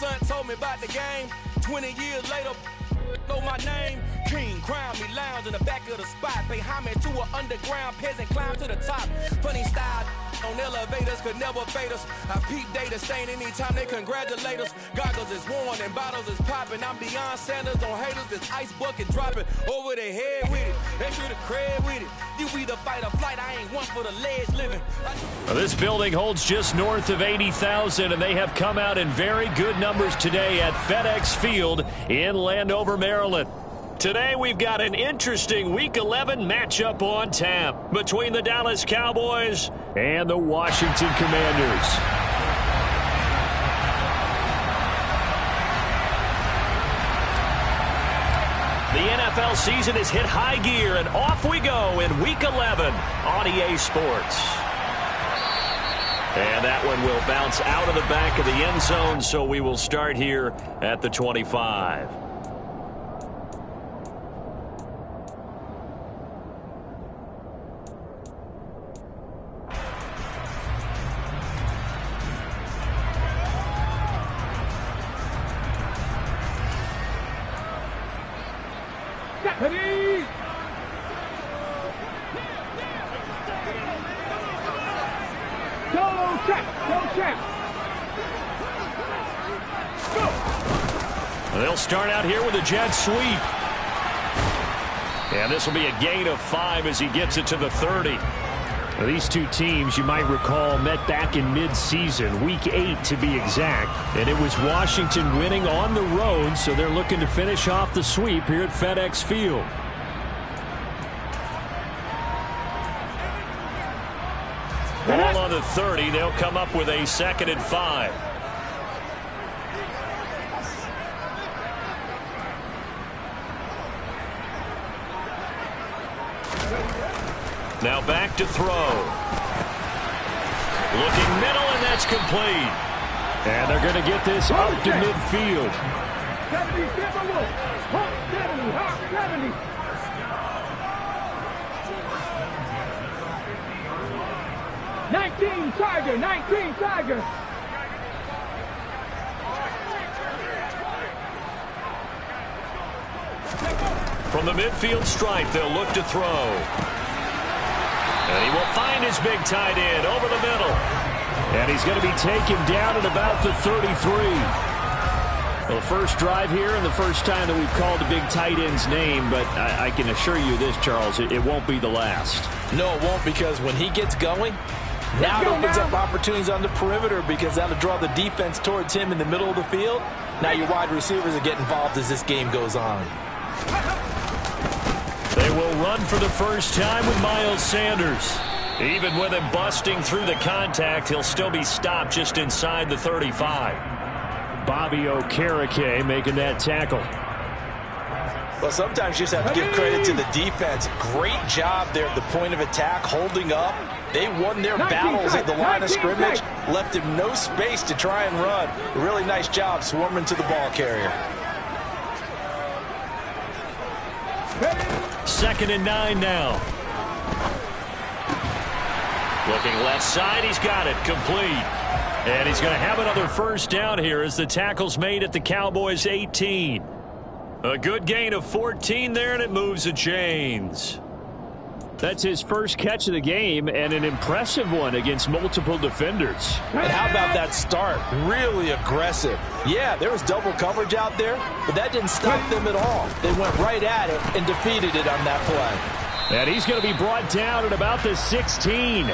son told me about the game. 20 years later, know my name. King, crown me, lounge in the back of the spot. Pay homage to an underground peasant, climb to the top. Funny style on elevators could never fade us. I peep data stain anytime they congratulate us. Goggles is worn and bottles is popping. I'm Deion Sanders on haters, this ice bucket dropping over their head with it. Extra the cred with it. You either fight or flight, I ain't one for the ledge living. Well, this building holds just north of 80,000, and they have come out in very good numbers today at FedEx Field in Landover, Maryland. Today we've got an interesting Week 11 matchup on tap between the Dallas Cowboys and the Washington Commanders. The NFL season has hit high gear, and off we go in Week 11 on EA Sports. And that one will bounce out of the back of the end zone, so we will start here at the 25. Ready? Go check, go check. Go. They'll start out here with a jet sweep. And this will be a gain of 5 as he gets it to the 30. Now, these two teams, you might recall, met back in mid-season, Week 8 to be exact. And it was Washington winning on the road, so they're looking to finish off the sweep here at FedEx Field. Ball on the 30. They'll come up with a 2nd and 5. Now back to throw. Looking middle, and that's complete. And they're going to get this up to midfield. 70, 70. 19 Tiger, 19 Tiger. From the midfield stripe, they'll look to throw. And he will find his big tight end over the middle. And he's going to be taken down at about the 33. Well, first drive here and the first time that we've called the big tight end's name, but I can assure you this, Charles, it won't be the last. No, it won't, because when he gets going, now it opens up opportunities on the perimeter, because that'll draw the defense towards him in the middle of the field. Now your wide receivers will get involved as this game goes on. They will run for the first time with Miles Sanders. Even with him busting through the contact, he'll still be stopped just inside the 35. Bobby Okereke making that tackle. Well, sometimes you just have to give credit to the defense. Great job there at the point of attack, holding up. They won their battles at the line of scrimmage, left him no space to try and run. A really nice job swarming to the ball carrier. 2nd and 9 now. Looking left side, he's got it, complete. And he's going to have another first down here as the tackle's made at the Cowboys' 18. A good gain of 14 there, and it moves the chains. That's his first catch of the game, and an impressive one against multiple defenders. And how about that start? Really aggressive. Yeah, there was double coverage out there, but that didn't stop them at all. They went right at it and defeated it on that play. And he's going to be brought down at about the 16.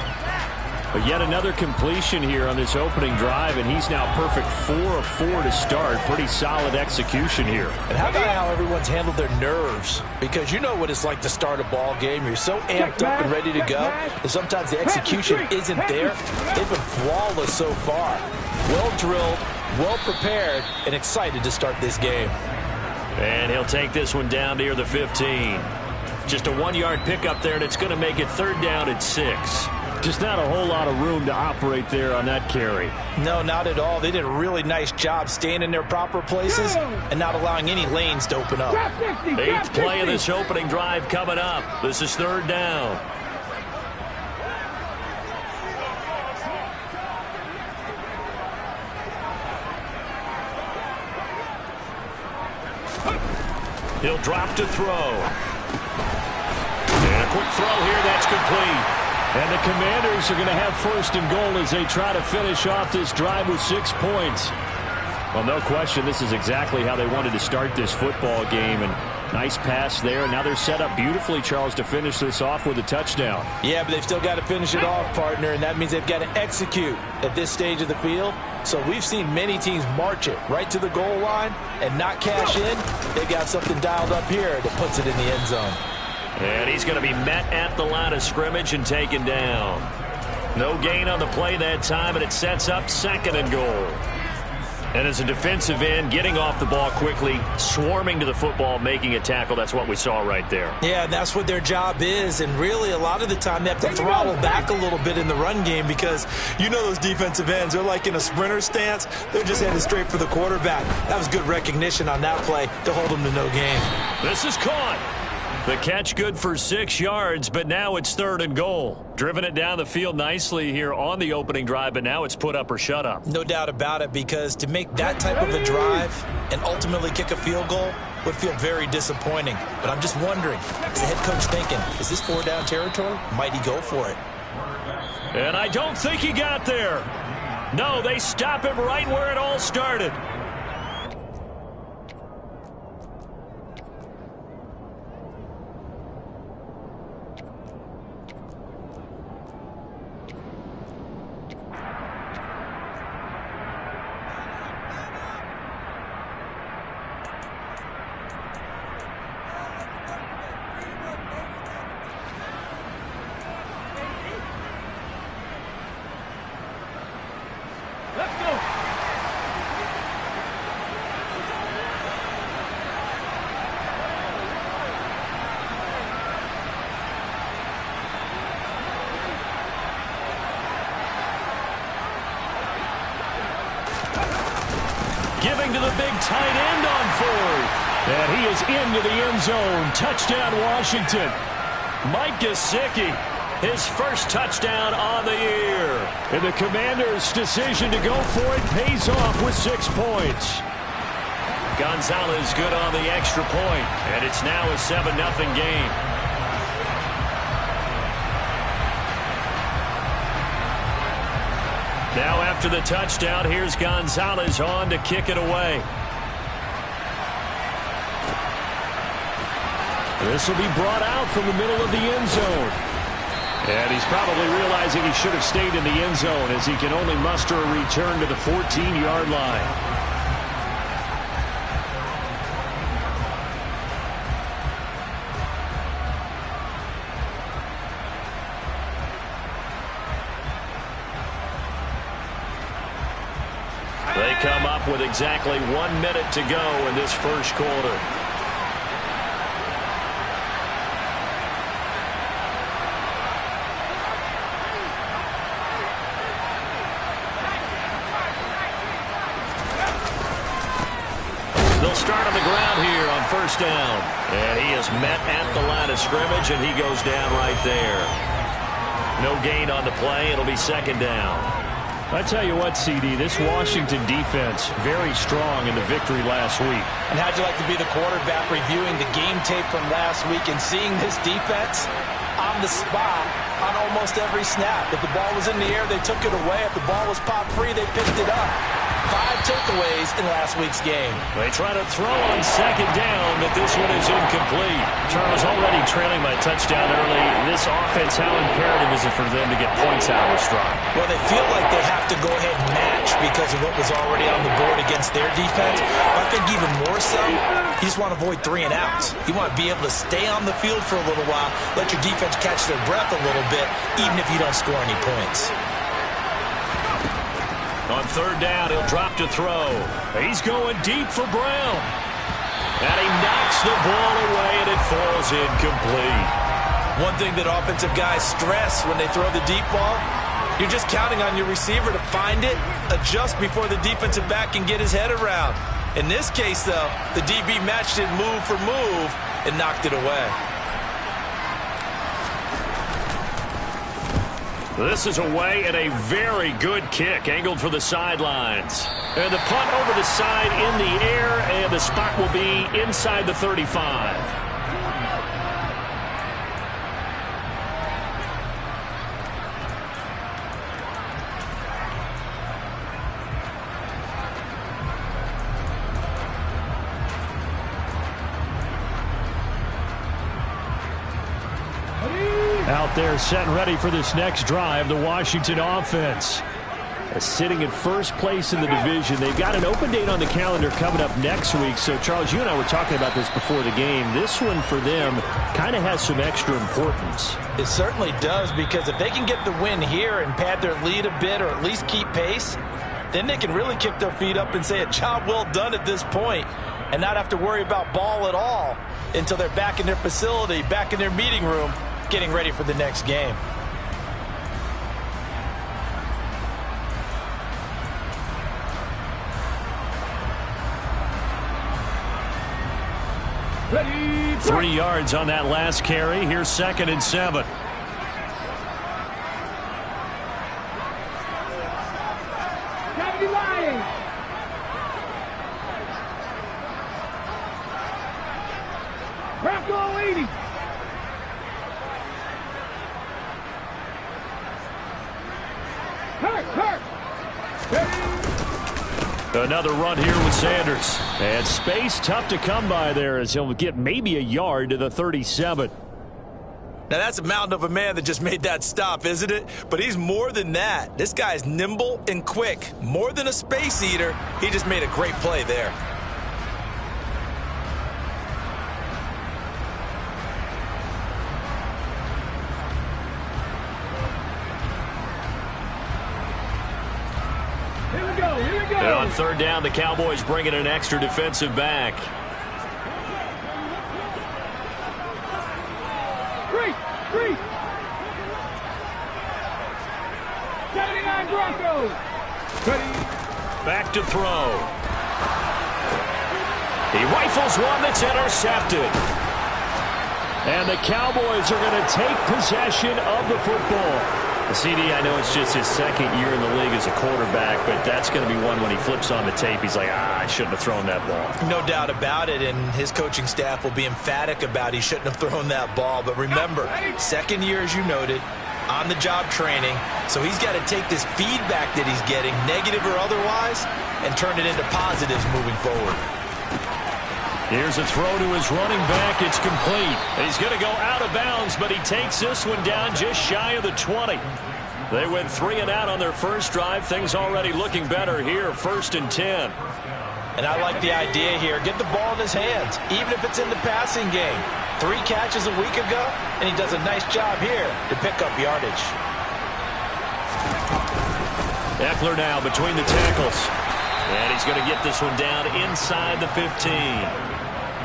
But yet another completion here on this opening drive, and he's now perfect 4 of 4 to start. Pretty solid execution here. And how about how everyone's handled their nerves? Because you know what it's like to start a ball game. You're so amped up and ready to go that sometimes the execution isn't there. They've been flawless so far. Well drilled, well prepared, and excited to start this game. And he'll take this one down near the 15. Just a 1-yard pickup there, and it's going to make it 3rd down at 6. Just not a whole lot of room to operate there on that carry. No, not at all. They did a really nice job staying in their proper places and not allowing any lanes to open up. 8th play of this opening drive coming up. This is 3rd down. He'll drop to throw. And a quick throw here, that's complete. And the Commanders are going to have first and goal as they try to finish off this drive with 6 points. Well, no question, this is exactly how they wanted to start this football game. And nice pass there. Now they're set up beautifully, Charles, to finish this off with a touchdown. Yeah, but they've still got to finish it off, partner, and that means they've got to execute at this stage of the field. So we've seen many teams march it right to the goal line and not cash in. They've got something dialed up here that puts it in the end zone. And he's going to be met at the line of scrimmage and taken down. No gain on the play that time, and it sets up 2nd and goal. And as a defensive end, getting off the ball quickly, swarming to the football, making a tackle, that's what we saw right there. Yeah, and that's what their job is. And really, a lot of the time, they have to throttle back a little bit in the run game because you know those defensive ends, they're like in a sprinter stance. They're just headed straight for the quarterback. That was good recognition on that play to hold them to no gain. This is caught. The catch good for 6 yards, but now it's 3rd and goal. Driven it down the field nicely here on the opening drive, but now it's put up or shut up. No doubt about it, because to make that type of a drive and ultimately kick a field goal would feel very disappointing. But I'm just wondering, is the head coach thinking, is this 4-down territory? Might he go for it? And I don't think he got there. No, they stop him right where it all started. Giving to the big tight end on 4th. And he is into the end zone. Touchdown, Washington. Mike Gesicki, his first touchdown on the year. And the Commanders' decision to go for it pays off with 6 points. Gonzalez good on the extra point. And it's now a 7-0 game. Now after the touchdown, here's Gonzalez on to kick it away. This will be brought out from the middle of the end zone. And he's probably realizing he should have stayed in the end zone as he can only muster a return to the 14-yard line. They come up with exactly 1 minute to go in this first quarter. They'll start on the ground here on 1st down. And he is met at the line of scrimmage, and he goes down right there. No gain on the play. It'll be 2nd down. I tell you what, CD, this Washington defense, very strong in the victory last week. And how'd you like to be the quarterback reviewing the game tape from last week and seeing this defense on the spot on almost every snap? If the ball was in the air, they took it away. If the ball was popped free, they picked it up. 5 takeaways in last week's game. They try to throw on 2nd down, but this one is incomplete. Charles already trailing by touchdown early. This offense, how imperative is it for them to get points out of the stride? Well, they feel like they have to go ahead and match because of what was already on the board against their defense. But I think even more so, you just want to avoid 3 and outs. You want to be able to stay on the field for a little while, let your defense catch their breath a little bit, even if you don't score any points. On 3rd down, he'll drop to throw. He's going deep for Brown. And he knocks the ball away, and it falls incomplete. One thing that offensive guys stress when they throw the deep ball, you're just counting on your receiver to find it, adjust before the defensive back can get his head around. In this case, though, the DB matched it move for move and knocked it away. This is away and a very good kick, angled for the sidelines. And the punt over the side in the air, and and the spot will be inside the 35. Out there set and ready for this next drive, the Washington offense. Sitting at first place in the division. They've got an open date on the calendar coming up next week. So, Charles, you and I were talking about this before the game. This one for them kind of has some extra importance. It certainly does, because if they can get the win here and pad their lead a bit or at least keep pace, then they can really kick their feet up and say a job well done at this point and not have to worry about ball at all until they're back in their facility, back in their meeting room, getting ready for the next game. Ready, 3 yards on that last carry. Here's 2nd and 7. Gotta be lying. Bronco 80. Hurt. Another run here with Sanders. And space tough to come by there as he'll get maybe a yard to the 37. Now, that's a mountain of a man that just made that stop, isn't it? But he's more than that. This guy's nimble and quick. More than a space eater. He just made a great play there. And on 3rd down, the Cowboys bring in an extra defensive back. Three. 79 Broncos. Back to throw. He rifles one that's intercepted. And the Cowboys are going to take possession of the football. CD, I know it's just his 2nd year in the league as a quarterback, but that's going to be one when he flips on the tape. He's like, I shouldn't have thrown that ball. No doubt about it, and his coaching staff will be emphatic about he shouldn't have thrown that ball. But remember, 2nd year, as you noted, on-the-job training, so he's got to take this feedback that he's getting, negative or otherwise, and turn it into positives moving forward. Here's a throw to his running back. It's complete. He's going to go out of bounds, but he takes this one down just shy of the 20. They went 3 and out on their first drive. Things already looking better here. 1st and 10. And I like the idea here. Get the ball in his hands, even if it's in the passing game. 3 catches a week ago, and he does a nice job here to pick up yardage. Eckler now between the tackles. And he's going to get this one down inside the 15.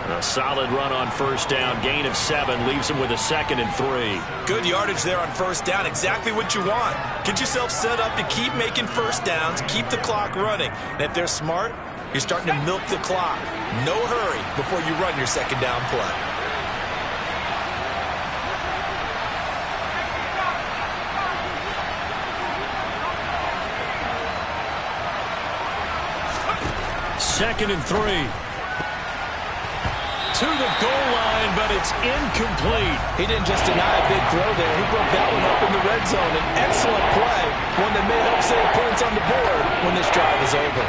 A solid run on 1st down. Gain of 7 leaves him with a 2nd and 3. Good yardage there on 1st down. Exactly what you want. Get yourself set up to keep making 1st downs. Keep the clock running. And if they're smart, you're starting to milk the clock. No hurry before you run your 2nd down play. Second and 3. To the goal line, but it's incomplete. He didn't just deny a big throw there. He broke that one up in the red zone. An excellent play, one that may help save points on the board when this drive is over.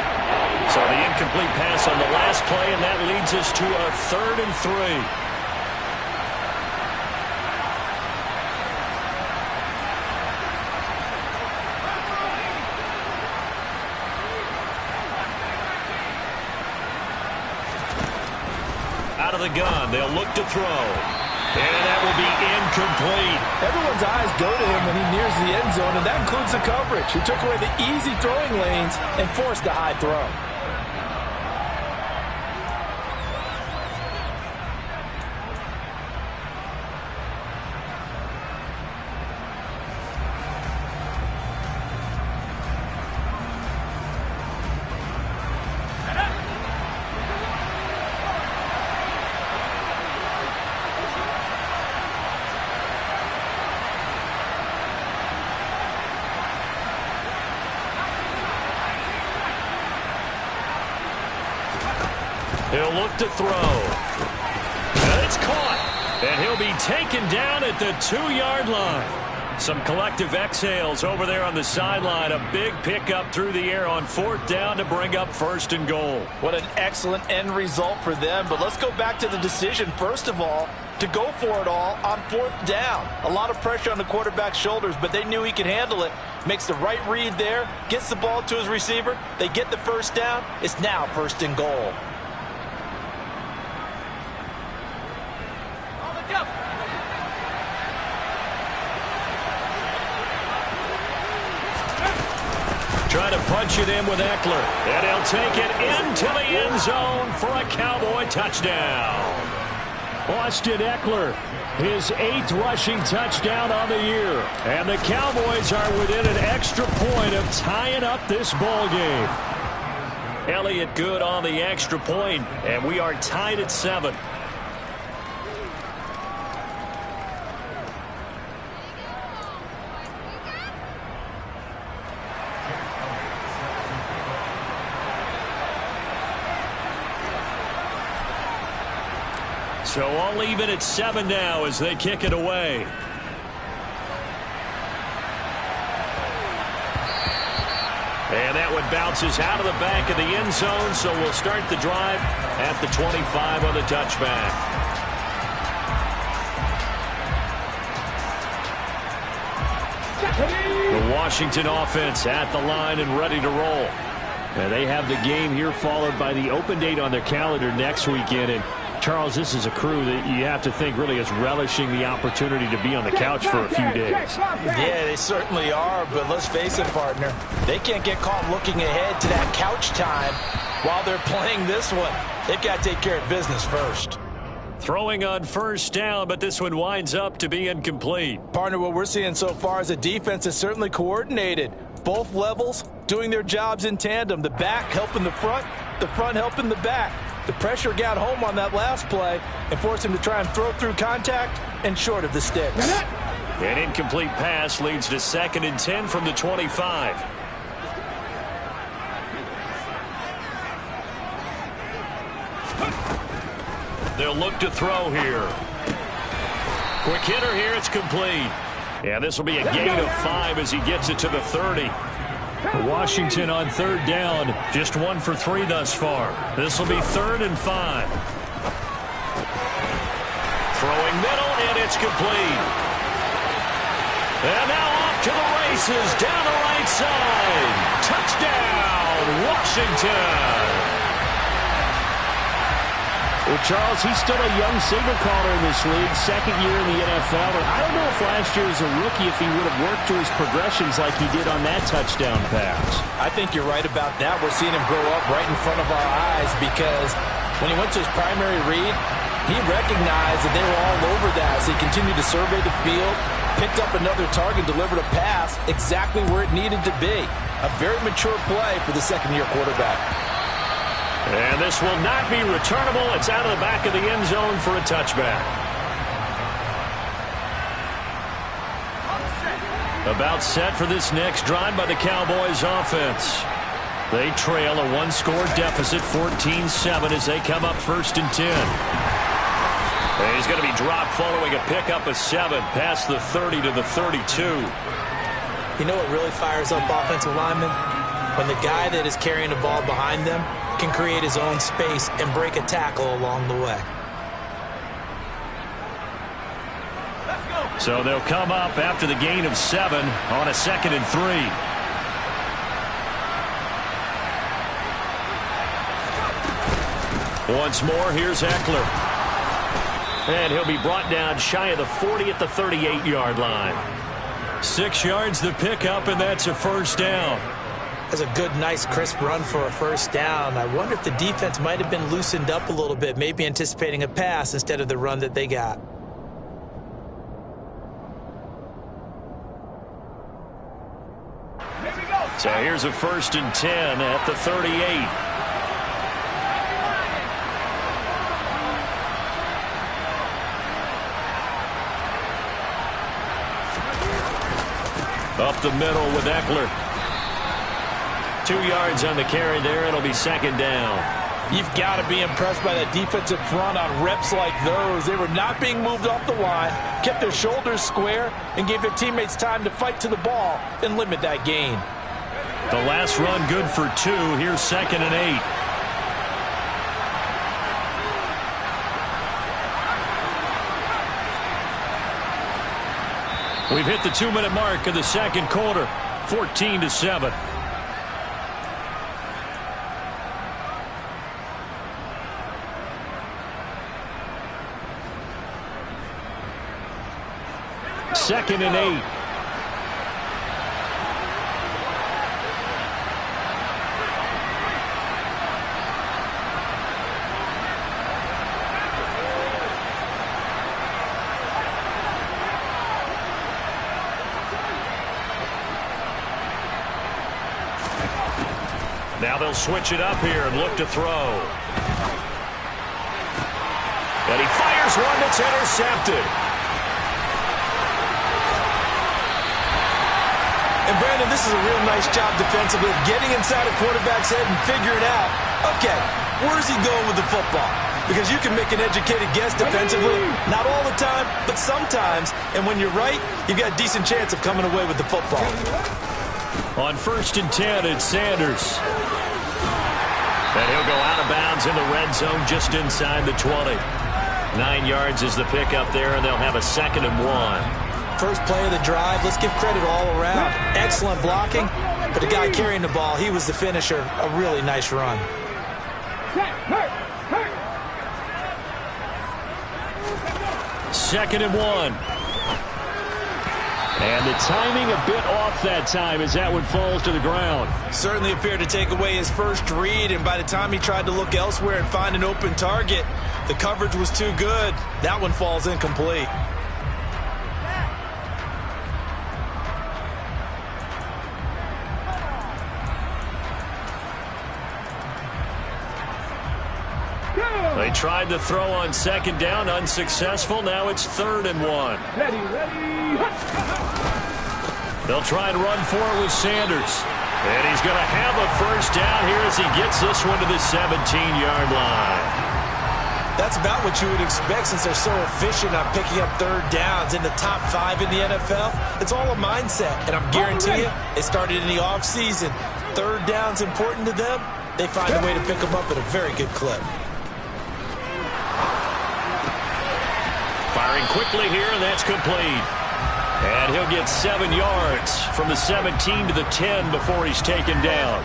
So the incomplete pass on the last play, and that leads us to a 3rd and 3. Out of the gun, they'll look to throw. And that will be incomplete. Everyone's eyes go to him when he nears the end zone, and that includes the coverage. He took away the easy throwing lanes and forced a high throw. He'll look to throw. And it's caught. And he'll be taken down at the 2-yard line. Some collective exhales over there on the sideline. A big pickup through the air on 4th down to bring up 1st and goal. What an excellent end result for them. But let's go back to the decision, first of all, to go for it all on 4th down. A lot of pressure on the quarterback's shoulders, but they knew he could handle it. Makes the right read there, gets the ball to his receiver. They get the 1st down. It's now 1st and goal. Trying to punch it in with Eckler. And he'll take it into the end zone for a Cowboy touchdown. Austin Eckler, his 8th rushing touchdown on the year. And the Cowboys are within an extra point of tying up this ball game. Elliott good on the extra point, and we are tied at 7. So all even at 7 now as they kick it away. And that one bounces out of the back of the end zone, so we'll start the drive at the 25 on the touchback. The Washington offense at the line and ready to roll. And they have the game here followed by the open date on their calendar next weekend. And Charles, this is a crew that you have to think really is relishing the opportunity to be on the couch for a few days. Yeah, they certainly are, but let's face it, partner. They can't get caught looking ahead to that couch time while they're playing this one. They've got to take care of business first. Throwing on 1st down, but this one winds up to be incomplete. Partner, what we're seeing so far is a defense that's certainly coordinated. Both levels doing their jobs in tandem. The back helping the front helping the back. The pressure got home on that last play and forced him to try and throw through contact and short of the sticks. An incomplete pass leads to 2nd and 10 from the 25. They'll look to throw here. Quick hitter here, it's complete. Yeah, this will be a gain of 5 as he gets it to the 30. Washington on 3rd down, just 1 for 3 thus far. This will be 3rd and 5. Throwing middle, and it's complete. And now off to the races, down the right side. Touchdown, Washington. Well, Charles, he's still a young signal caller in this league, 2nd year in the NFL. And I don't know if last year as a rookie if he would have worked through his progressions like he did on that touchdown pass. I think you're right about that. We're seeing him grow up right in front of our eyes because when he went to his primary read, he recognized that they were all over that. So he continued to survey the field, picked up another target, delivered a pass exactly where it needed to be. A very mature play for the 2nd-year quarterback. And this will not be returnable. It's out of the back of the end zone for a touchback. About set for this next drive by the Cowboys offense. They trail a 1-score deficit, 14-7, as they come up 1st and 10. And he's going to be dropped following a pickup of 7 past the 30 to the 32. You know what really fires up offensive linemen? When the guy that is carrying the ball behind them can create his own space and break a tackle along the way. So they'll come up after the gain of 7 on a 2nd and 3. Once more, here's Eckler. And he'll be brought down shy of the 40 at the 38-yard line. 6 yards the pickup, and that's a 1st down. That's a good, nice, crisp run for a 1st down. I wonder if the defense might have been loosened up a little bit, maybe anticipating a pass instead of the run that they got. So here's a 1st and 10 at the 38. Up the middle with Eckler. 2 yards on the carry there. It'll be 2nd down. You've got to be impressed by that defensive front on reps like those. They were not being moved off the line, kept their shoulders square, and gave their teammates time to fight to the ball and limit that gain. The last run good for 2. Here's 2nd and 8. We've hit the 2-minute mark of the second quarter, 14-7. Second and 8. Now they'll switch it up here and look to throw. And he fires one that's intercepted. And Brandon, this is a real nice job defensively of getting inside a quarterback's head and figuring out, okay, where's he going with the football? Because you can make an educated guess defensively, not all the time, but sometimes. And when you're right, you've got a decent chance of coming away with the football. On 1st and 10, it's Sanders. And he'll go out of bounds in the red zone just inside the 20. 9 yards is the pickup there, and they'll have a 2nd and 1. First play of the drive, let's give credit all around. Excellent blocking, but the guy carrying the ball, he was the finisher. A really nice run. Second and 1. And the timing a bit off that time as that one falls to the ground. Certainly appeared to take away his first read, and by the time he tried to look elsewhere and find an open target, the coverage was too good. That one falls incomplete. They tried to throw on 2nd down, unsuccessful. Now it's 3rd and 1. Ready. They'll try and run for it with Sanders. And he's going to have a first down here as he gets this one to the 17-yard line. That's about what you would expect since they're so efficient on picking up 3rd downs in the top 5 in the NFL. It's all a mindset, and I'm guaranteeing you, it started in the offseason. 3rd down's important to them. They find a way to pick them up at a very good clip. Firing quickly here, and that's complete. And he'll get 7 yards from the 17 to the 10 before he's taken down.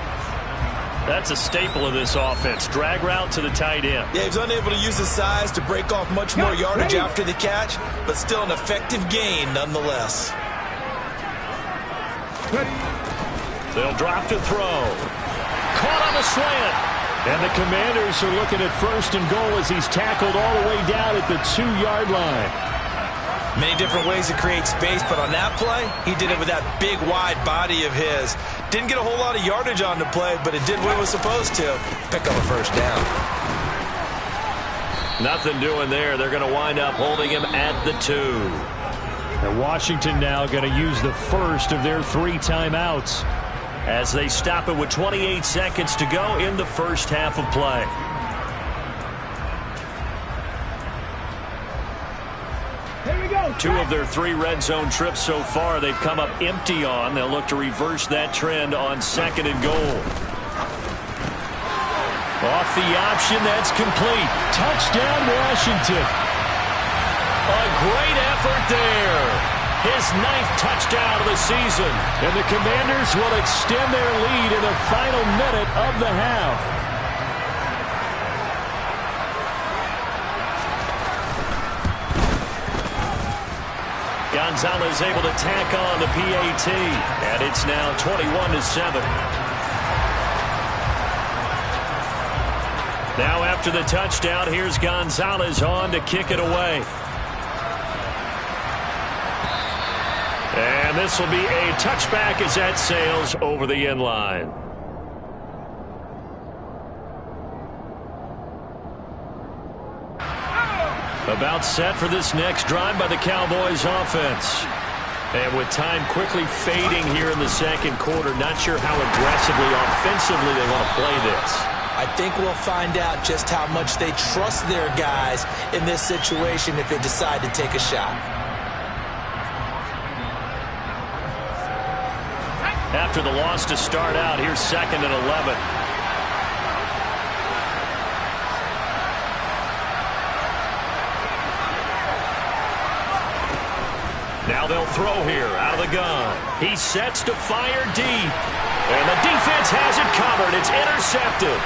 That's a staple of this offense. Drag route to the tight end. Yeah, he's unable to use his size to break off much more yardage after the catch, but still an effective gain nonetheless. They'll drop to throw. Caught on the slant. And the Commanders are looking at 1st and goal as he's tackled all the way down at the 2-yard line. Many different ways to create space, but on that play, he did it with that big, wide body of his. Didn't get a whole lot of yardage on the play, but it did what it was supposed to. Pick up a first down. Nothing doing there. They're going to wind up holding him at the 2. And Washington now going to use the first of their 3 timeouts as they stop it with 28 seconds to go in the first half of play. Here we go. 2 of their 3 red zone trips so far they've come up empty on. They'll look to reverse that trend on 2nd and goal. Off the option, that's complete. Touchdown, Washington. A great effort there. His 9th touchdown of the season. And the Commanders will extend their lead in the final minute of the half. Gonzalez able to tack on the PAT. And it's now 21-7. Now after the touchdown, here's Gonzalez on to kick it away. And this will be a touchback as that sails over the end line. About set for this next drive by the Cowboys offense. And with time quickly fading here in the second quarter, not sure how aggressively, offensively they want to play this. I think we'll find out just how much they trust their guys in this situation if they decide to take a shot. After the loss to start out, here's 2nd and 11. Now they'll throw here out of the gun. He sets to fire deep. And the defense has it covered. It's intercepted.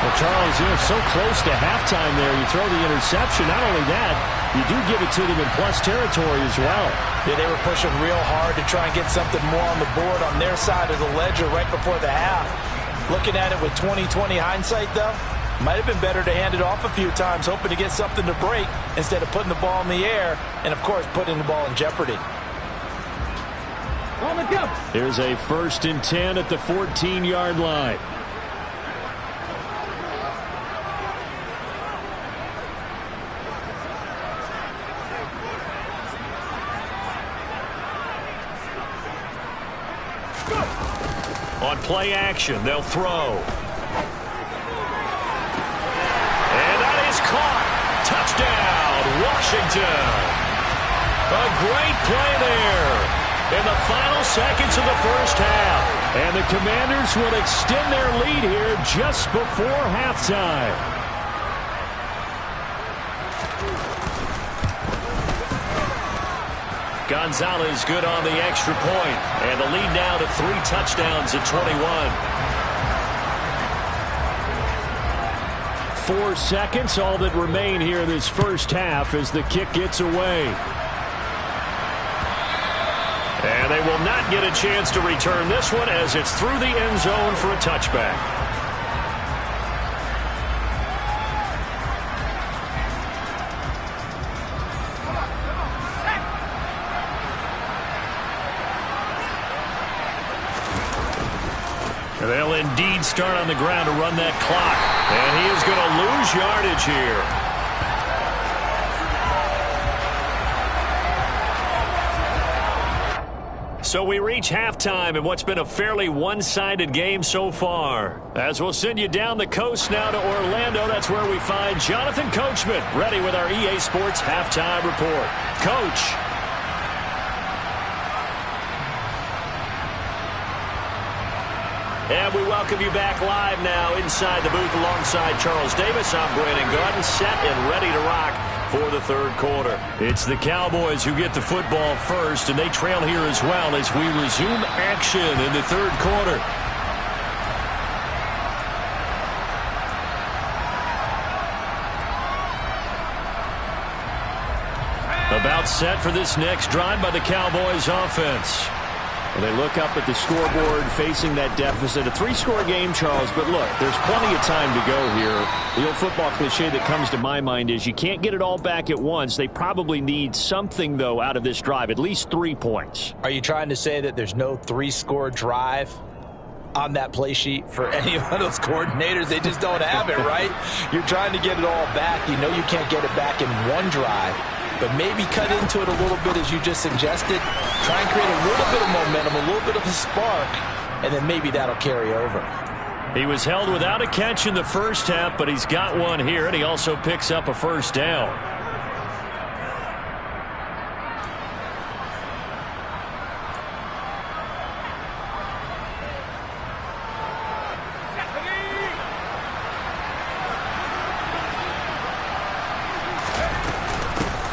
Well, Charles, so close to halftime there. You throw the interception. Not only that, you do give it to them in plus territory as well. Yeah, they were pushing real hard to try and get something more on the board on their side of the ledger right before the half. Looking at it with 20/20 hindsight, though, might have been better to hand it off a few times, hoping to get something to break instead of putting the ball in the air and, of course, putting the ball in jeopardy. Here's a 1st and 10 at the 14-yard line. On play action, they'll throw. And that is caught. Touchdown, Washington. A great play there in the final seconds of the first half. And the Commanders will extend their lead here just before halftime. Gonzalez good on the extra point. And the lead now to 3 touchdowns at 21. 4 seconds, all that remain here in this first half as the kick gets away. And they will not get a chance to return this one as it's through the end zone for a touchback. They'll indeed start on the ground to run that clock. And he is going to lose yardage here. So we reach halftime in what's been a fairly one-sided game so far. As we'll send you down the coast now to Orlando, that's where we find Jonathan Coachman ready with our EA Sports Halftime Report. Coach. And we welcome you back live now inside the booth alongside Charles Davis. I'm Brandon Garden, set and ready to rock for the third quarter. It's the Cowboys who get the football first, and they trail here as well as we resume action in the third quarter. About set for this next drive by the Cowboys offense. Well, they look up at the scoreboard facing that deficit. A 3-score game, Charles, but look, there's plenty of time to go here. The old football cliche that comes to my mind is you can't get it all back at once. They probably need something, though, out of this drive, at least 3 points. Are you trying to say that there's no 3-score drive on that play sheet for any of those coordinators? They just don't have it, right? You're trying to get it all back. You know you can't get it back in one drive. But maybe cut into it a little bit as you just suggested. Try and create a little bit of momentum, a little bit of a spark, and then maybe that'll carry over. He was held without a catch in the first half, but he's got one here, and he also picks up a first down.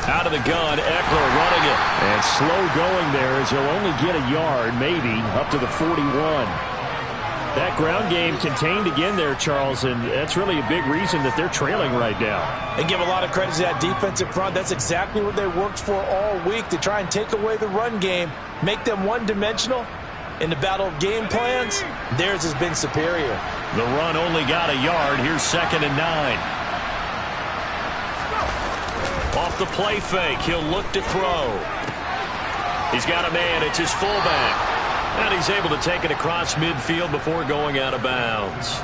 Out of the gun, Eckler running it. And slow going there as he'll only get a yard, maybe, up to the 41. That ground game contained again there, Charles, and that's really a big reason that they're trailing right now. And give a lot of credit to that defensive front. That's exactly what they worked for all week, to try and take away the run game, make them one-dimensional. In the battle of game plans, theirs has been superior. The run only got a yard. Here's 2nd and 9. Off the play fake, he'll look to throw. He's got a man, it's his fullback. And he's able to take it across midfield before going out of bounds.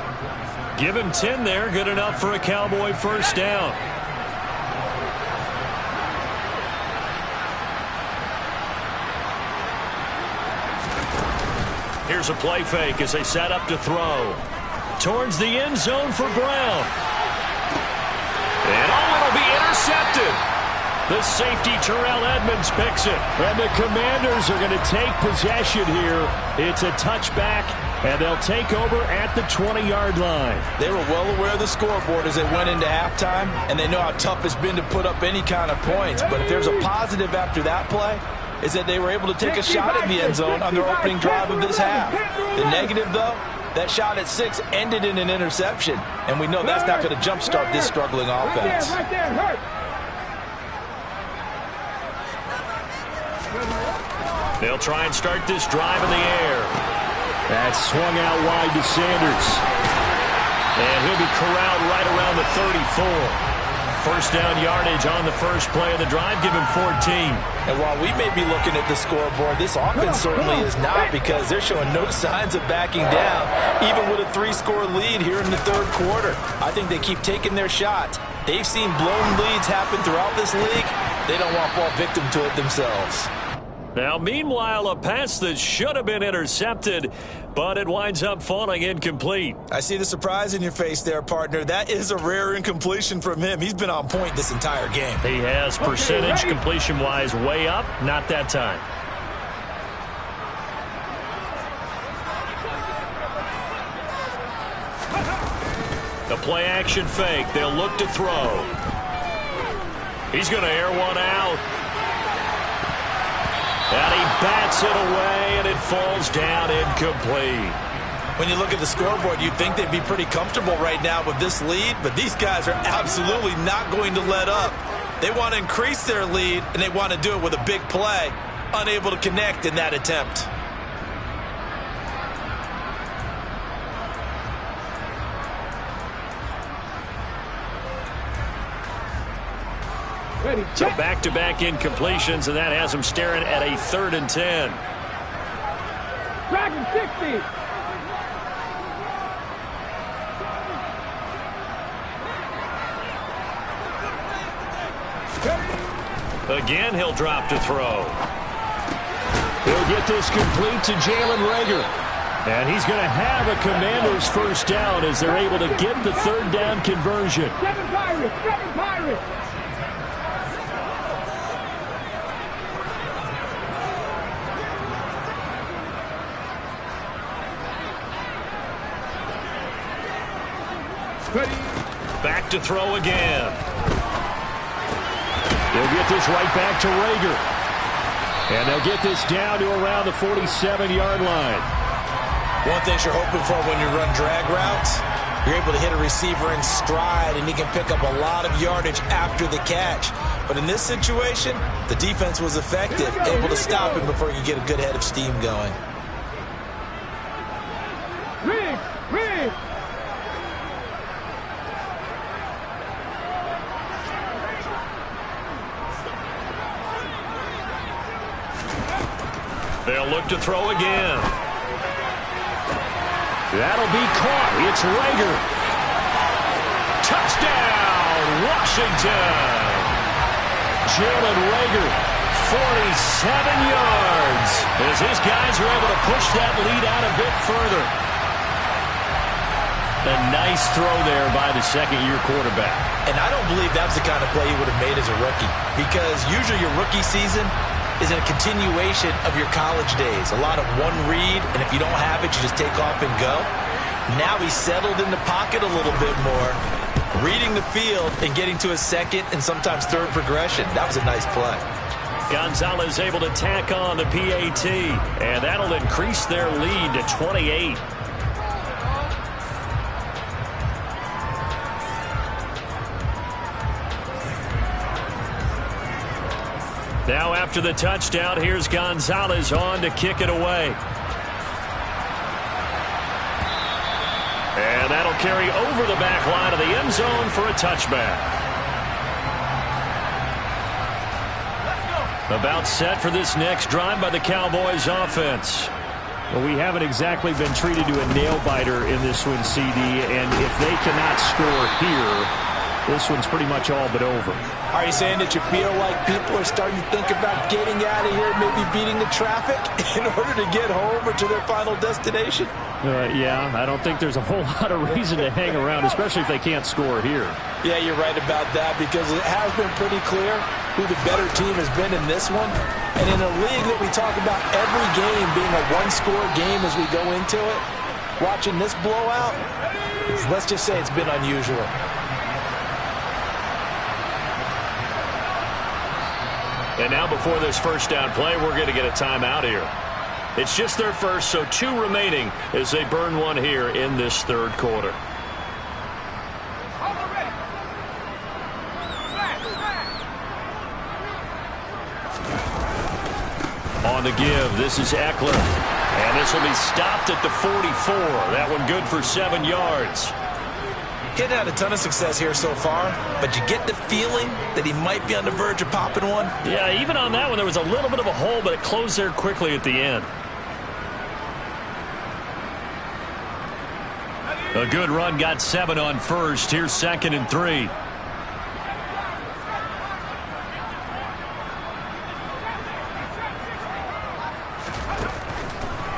Give him 10 there, good enough for a Cowboy first down. Here's a play fake as they set up to throw. Towards the end zone for Brown. And it'll be intercepted. The safety, Terrell Edmunds, picks it. And the Commanders are going to take possession here. It's a touchback, and they'll take over at the 20-yard line. They were well aware of the scoreboard as they went into halftime, and they know how tough it's been to put up any kind of points. But if there's a positive after that play, is that they were able to take a shot at the end zone on their opening drive of this half. The negative, though, that shot at 6 ended in an interception, and we know that's not going to jumpstart this struggling offense. Right there, hurt. They'll try and start this drive in the air. That's swung out wide to Sanders. And he'll be corralled right around the 34. First down yardage on the first play of the drive. Give him 14. And while we may be looking at the scoreboard, this offense certainly is not, because they're showing no signs of backing down, even with a 3-score lead here in the third quarter. I think they keep taking their shots. They've seen blown leads happen throughout this league. They don't want to fall victim to it themselves. Now, meanwhile, a pass that should have been intercepted, but it winds up falling incomplete. I see the surprise in your face there, partner. That is a rare incompletion from him. He's been on point this entire game. He has percentage completion-wise way up, not that time. The play-action fake. They'll look to throw. He's going to air one out. And he bats it away, and it falls down incomplete. When you look at the scoreboard, you'd think they'd be pretty comfortable right now with this lead, but these guys are absolutely not going to let up. They want to increase their lead, and they want to do it with a big play. Unable to connect in that attempt. So back-to-back incompletions, and that has them staring at a 3rd and 10. Dragon 60. Again, he'll drop to throw. He'll get this complete to Jalen Reagor. And he's going to have a Commander's first down as they're able to get the 3rd down conversion. 7 Pirates, 7 Pirates. Back to throw again. They'll get this right back to Reagor. And they'll get this down to around the 47-yard line. One thing you're hoping for when you run drag routes, you're able to hit a receiver in stride, and he can pick up a lot of yardage after the catch. But in this situation, the defense was effective, able to stop him before you get a good head of steam going. Rig. They'll look to throw again. That'll be caught. It's Reagor. Touchdown, Washington. Jalen Reagor, 47 yards. As his guys are able to push that lead out a bit further. A nice throw there by the second-year quarterback. And I don't believe that was the kind of play he would have made as a rookie, because usually your rookie season is a continuation of your college days. A lot of one read, and if you don't have it, you just take off and go. Now he's settled in the pocket a little bit more, reading the field and getting to his second and sometimes third progression. That was a nice play. Gonzalez able to tack on the PAT, and that'll increase their lead to 28. Now after the touchdown, here's Gonzalez on to kick it away. And that'll carry over the back line of the end zone for a touchback. About set for this next drive by the Cowboys offense. Well, we haven't exactly been treated to a nail-biter in this one, CD, and if they cannot score here, this one's pretty much all but over. Are you saying that you feel like people are starting to think about getting out of here, maybe beating the traffic in order to get home or to their final destination? Yeah, I don't think there's a whole lot of reason to hang around, especially if they can't score here. Yeah, you're right about that, because it has been pretty clear who the better team has been in this one. And in a league that we talk about every game being a one-score game as we go into it, watching this blowout, let's just say it's been unusual. And now before this first down play, we're going to get a timeout here. It's just their first, so 2 remaining as they burn one here in this third quarter. On the give, this is Eckler. And this will be stopped at the 44. That one good for 7 yards. He hadn't had a ton of success here so far, but you get the feeling that he might be on the verge of popping one. Yeah, even on that one, there was a little bit of a hole, but it closed there quickly at the end. A good run, got 7 on first. Here's 2nd and 3.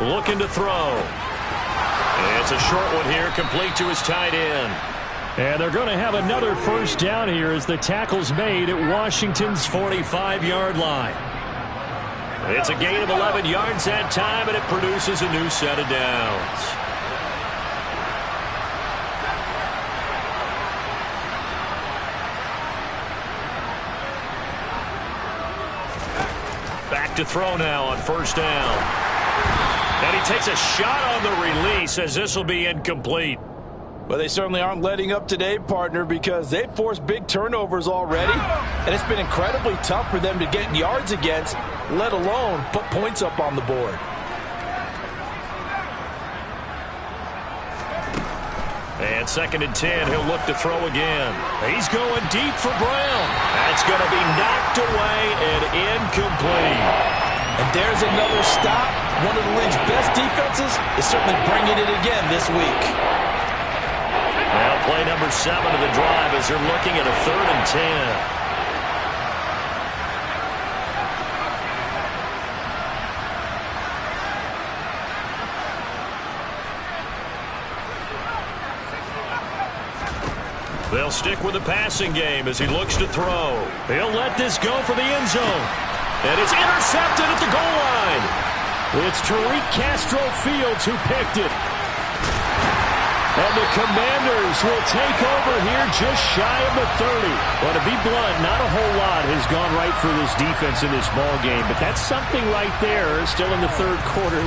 Looking to throw. And it's a short one here, complete to his tight end. And they're going to have another first down here as the tackle's made at Washington's 45-yard line. It's a gain of 11 yards that time, and it produces a new set of downs. Back to throw now on first down. And he takes a shot on the release as this will be incomplete. Well, they certainly aren't letting up today, partner, because they've forced big turnovers already, and it's been incredibly tough for them to get yards against, let alone put points up on the board. And 2nd and 10, he'll look to throw again. He's going deep for Brown. That's going to be knocked away and incomplete. And there's another stop. One of the league's best defenses is certainly bringing it again this week. Now play number 7 of the drive as they're looking at a 3rd and 10. They'll stick with the passing game as he looks to throw. He'll let this go for the end zone. And it's intercepted at the goal line. It's Tariq Castro Fields who picked it. And the Commanders will take over here just shy of the 30. Well, to be blunt, not a whole lot has gone right for this defense in this ball game, but that's something right there. Still in the third quarter.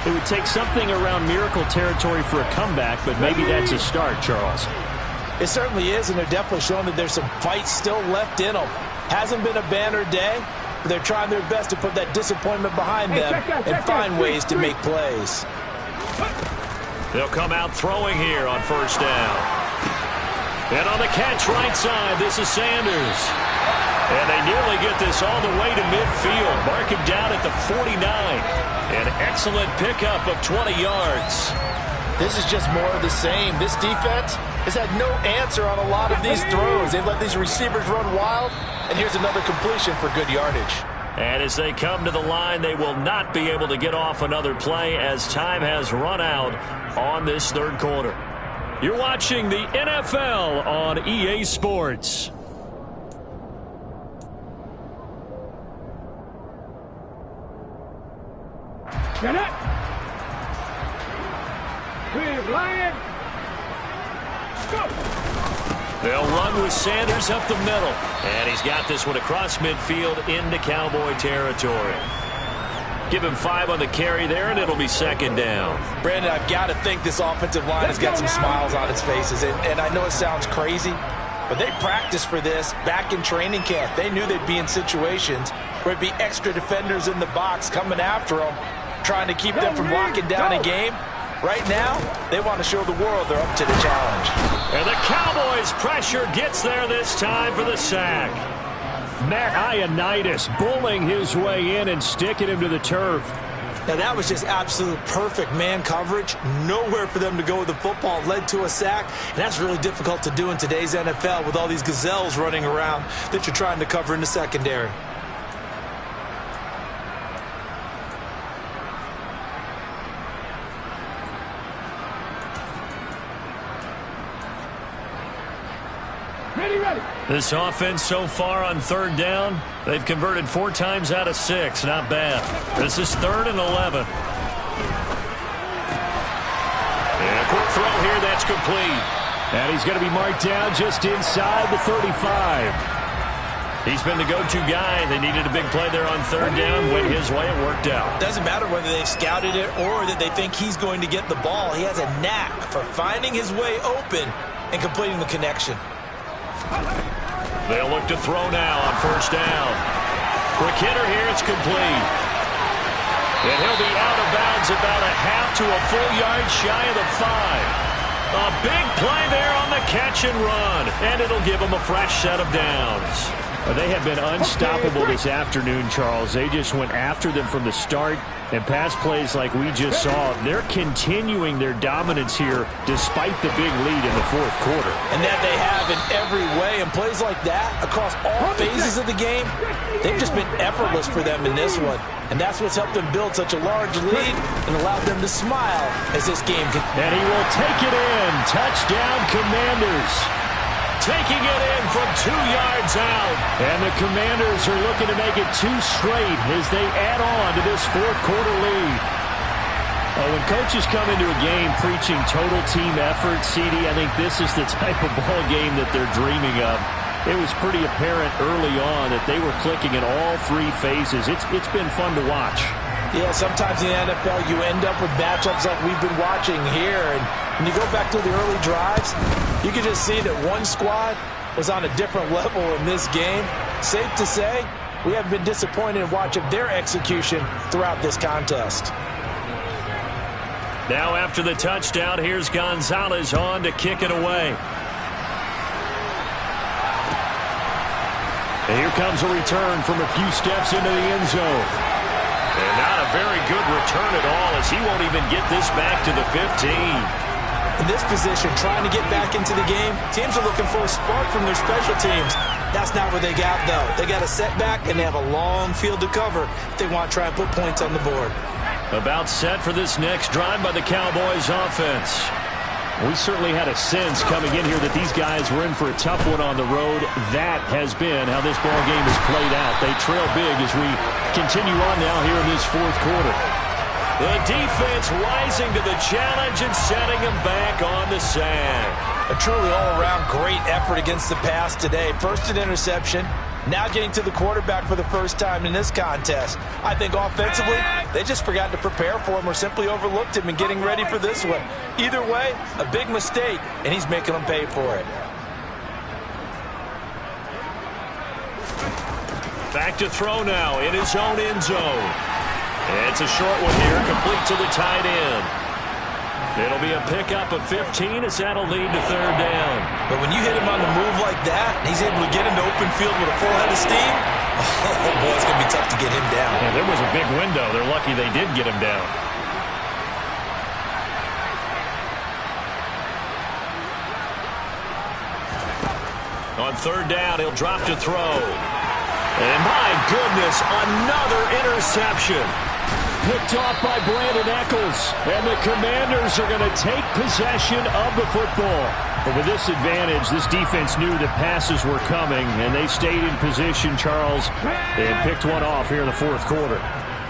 It would take something around miracle territory for a comeback, but maybe that's a start, Charles. It certainly is, and they're definitely showing that there's some fight still left in them. Hasn't been a banner day, but they're trying their best to put that disappointment behind them and find ways to make plays. They'll come out throwing here on first down. And on the catch right side, this is Sanders. And they nearly get this all the way to midfield. Mark him down at the 49. An excellent pickup of 20 yards. This is just more of the same. This defense has had no answer on a lot of these throws. They've let these receivers run wild, and here's another completion for good yardage. And as they come to the line, they will not be able to get off another play as time has run out on this third quarter. You're watching the NFL on EA Sports. Get it. Clear, Lion. Go. They'll run with Sanders up the middle. And he's got this one across midfield into Cowboy territory. Give him 5 on the carry there, and it'll be second down. Brandon, I've got to think this offensive line has got some smiles on its faces. And I know it sounds crazy, but they practiced for this back in training camp. They knew they'd be in situations where it'd be extra defenders in the box coming after them, trying to keep them from locking down a game. Right now, they want to show the world they're up to the challenge. And the Cowboys' pressure gets there this time for the sack. Matt Ioannidis bullying his way in and sticking him to the turf. Now, that was just absolute perfect man coverage. Nowhere for them to go with the football. Led to a sack, and that's really difficult to do in today's NFL with all these gazelles running around that you're trying to cover in the secondary. Ready. This offense so far on third down, they've converted 4 times out of 6. Not bad. This is 3rd and 11. And a quick throw here, that's complete. And he's going to be marked down just inside the 35. He's been the go-to guy. They needed a big play there on third down. Went his way, it worked out. Doesn't matter whether they've scouted it or that they think he's going to get the ball. He has a knack for finding his way open and completing the connection. They'll look to throw now on first down. Quick hitter here, it's complete. And he'll be out of bounds about a half to a full yard shy of the 5. A big play there on the catch and run. And it'll give them a fresh set of downs. They have been unstoppable this afternoon, Charles. They just went after them from the start. And pass plays like we just saw, they're continuing their dominance here despite the big lead in the fourth quarter. And that they have in every way. And plays like that across all phases of the game, they've just been effortless for them in this one. And that's what's helped them build such a large lead and allowed them to smile as this game continues. And he will take it in. Touchdown, Commanders. Taking it in from 2 yards out. And the Commanders are looking to make it 2 straight as they add on to this fourth quarter lead. When coaches come into a game preaching total team effort, CD, I think this is the type of ball game that they're dreaming of. It was pretty apparent early on that they were clicking in all 3 phases. It's been fun to watch. Yeah, sometimes in the NFL you end up with matchups like we've been watching here. And when you go back to the early drives, you can just see that one squad was on a different level in this game. Safe to say, we have been disappointed in watching their execution throughout this contest. Now after the touchdown, here's Gonzalez on to kick it away. And here comes a return from a few steps into the end zone. And not a very good return at all as he won't even get this back to the 15. In this position, trying to get back into the game, teams are looking for a spark from their special teams. That's not what they got, though. They got a setback, and they have a long field to cover if they want to try and put points on the board. About set for this next drive by the Cowboys offense. We certainly had a sense coming in here that these guys were in for a tough one on the road. That has been how this ball game has played out. They trail big as we continue on now here in this fourth quarter. The defense rising to the challenge and setting them back on the sack. A truly all-around great effort against the pass today. First an interception, now getting to the quarterback for the first time in this contest. I think offensively, they just forgot to prepare for him or simply overlooked him in getting ready for this one. Either way, a big mistake, and he's making them pay for it. Back to throw now in his own end zone. It's a short one here, complete to the tight end. It'll be a pickup of 15 as that'll lead to third down. But when you hit him on the move like that, and he's able to get into open field with a full head of steam, oh boy, it's going to be tough to get him down. Yeah, there was a big window. They're lucky they did get him down. On third down, he'll drop to throw. And my goodness, another interception. Picked off by Brandon Echols. And the Commanders are going to take possession of the football. But with this advantage, this defense knew that passes were coming, and they stayed in position, Charles, and picked one off here in the fourth quarter.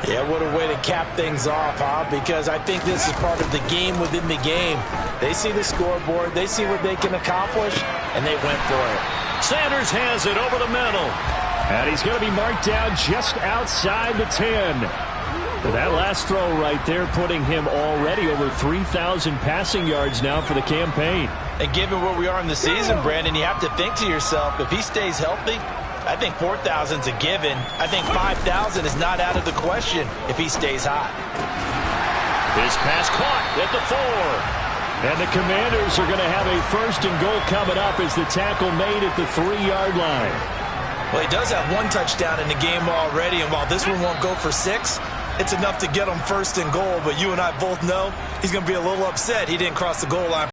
Yeah, what a way to cap things off, huh? Because I think this is part of the game within the game. They see the scoreboard, they see what they can accomplish, and they went for it. Sanders has it over the middle. And he's going to be marked down just outside the 10. And that last throw right there putting him already over 3,000 passing yards now for the campaign. And given where we are in the season, Brandon, you have to think to yourself, if he stays healthy, I think 4,000 is a given. I think 5,000 is not out of the question if he stays hot. His pass caught at the 4. And the Commanders are going to have a first and goal coming up as the tackle made at the 3-yard line. Well, he does have one touchdown in the game already, and while this one won't go for 6, it's enough to get him first and goal, but you and I both know he's going to be a little upset he didn't cross the goal line